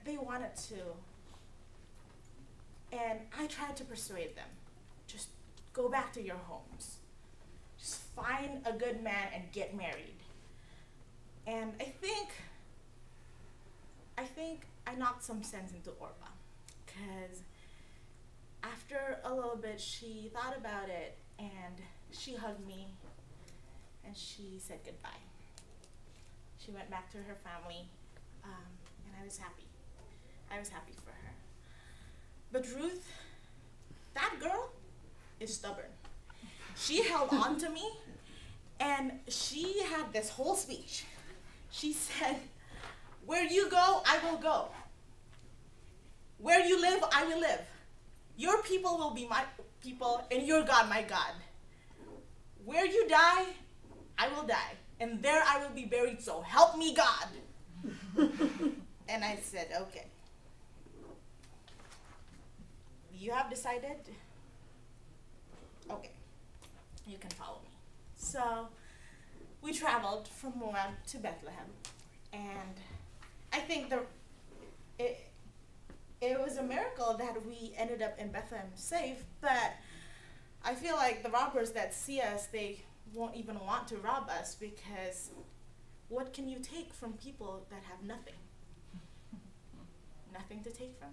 they wanted to. And I tried to persuade them, just go back to your homes. Just find a good man and get married. And I think I knocked some sense into Orpah, because after a little bit, she thought about it, and she hugged me, and she said goodbye. She went back to her family, and I was happy. I was happy for her. But Ruth, that girl, is stubborn. She held on to me, and she had this whole speech. She said, where you go, I will go. Where you live, I will live. Your people will be my people, and your God, my God. Where you die, I will die, and there I will be buried, so help me God. And I said, okay. You have decided? Okay, you can follow me. So we traveled from Moab to Bethlehem, and I think it was a miracle that we ended up in Bethlehem safe, but I feel like the robbers that see us, they won't even want to rob us, because what can you take from people that have nothing? Nothing to take from.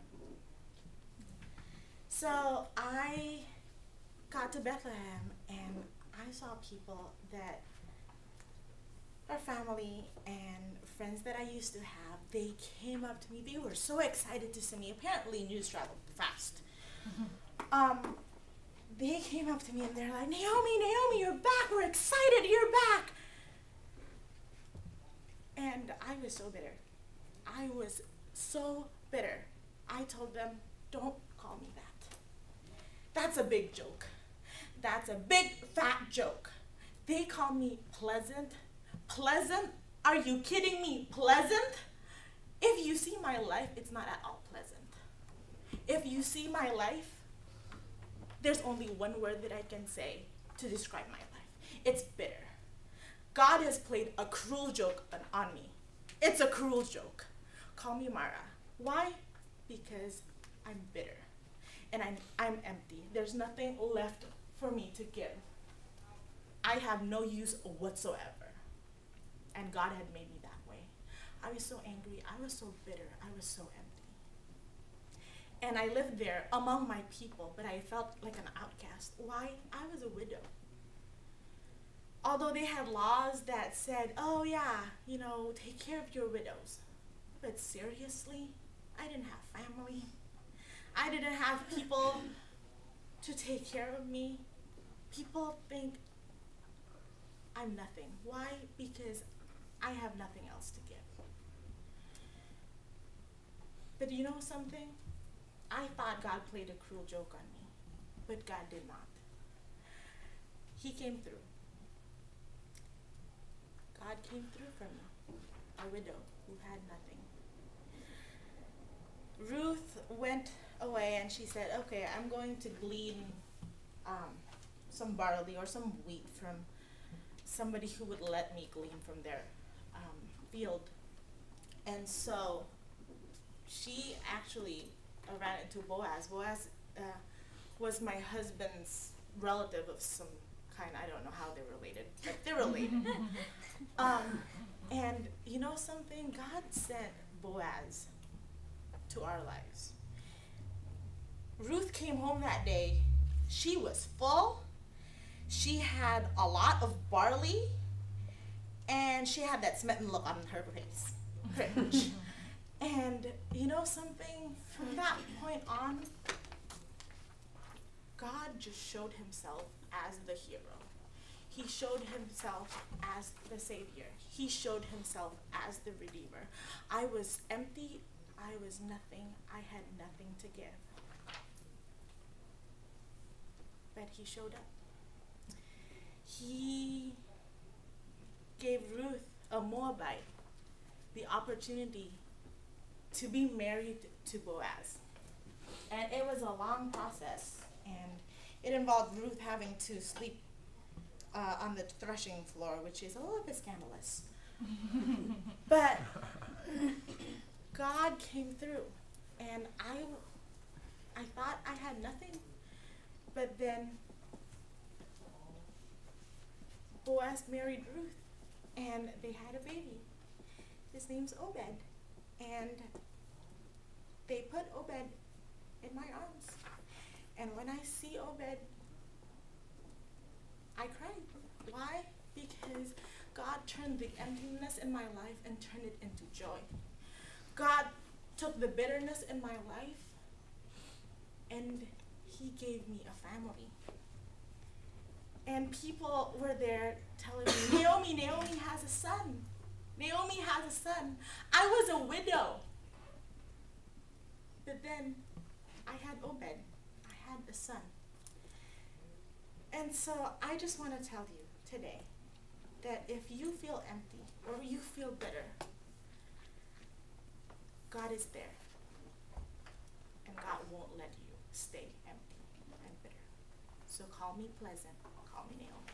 So I got to Bethlehem, and I saw people that are family and friends that I used to have. They came up to me. They were so excited to see me. Apparently news traveled fast. They came up to me and they're like, Naomi, you're back. We're excited. You're back. And I was so bitter. I was so bitter. I told them, don't call me that. That's a big joke. That's a big fat joke. They call me pleasant. Pleasant? Are you kidding me? Pleasant? If you see my life, it's not at all pleasant. If you see my life, there's only one word that I can say to describe my life. It's bitter. God has played a cruel joke on me. It's a cruel joke. Call me Mara. Why? Because I'm bitter. And I'm empty. There's nothing left for me to give. I have no use whatsoever. And God had made me that way. I was so angry. I was so bitter. I was so empty. And I lived there among my people, but I felt like an outcast. Why? I was a widow. Although they had laws that said, oh yeah, take care of your widows. But seriously, I didn't have family. I didn't have people to take care of me. People think I'm nothing. Why? Because I have nothing else to give. But you know something? I thought God played a cruel joke on me, but God did not. He came through. God came through for me, a widow who had nothing. Ruth went away and she said, okay, I'm going to glean some barley or some wheat from somebody who would let me glean from their field. And so she actually ran into Boaz. Boaz was my husband's relative of some kind. I don't know how they're related, but they're related. And you know something? God sent Boaz to our lives. Ruth came home that day. She was full. She had a lot of barley, and she had that smitten look on her face. Cringe. And you know something? From that point on, God just showed himself as the hero. He showed himself as the Savior. He showed himself as the Redeemer. I was empty. I was nothing. I had nothing to give. But he showed up. He gave Ruth, a Moabite, the opportunity to be married to Boaz. And it was a long process, and it involved Ruth having to sleep on the threshing floor, which is a little bit scandalous. But God God came through, and I thought I had nothing, but then Boaz married Ruth, and they had a baby. His name's Obed, and they put Obed in my arms. And when I see Obed, I cried. Why? Because God turned the emptiness in my life and turned it into joy. God took the bitterness in my life and he gave me a family. And people were there telling me, Naomi has a son. Naomi has a son. I was a widow. But then I had Obed. I had a son. And so I just want to tell you today that if you feel empty or you feel bitter, God is there. And God won't let you stay empty and bitter. So call me Pleasant. Call me Naomi.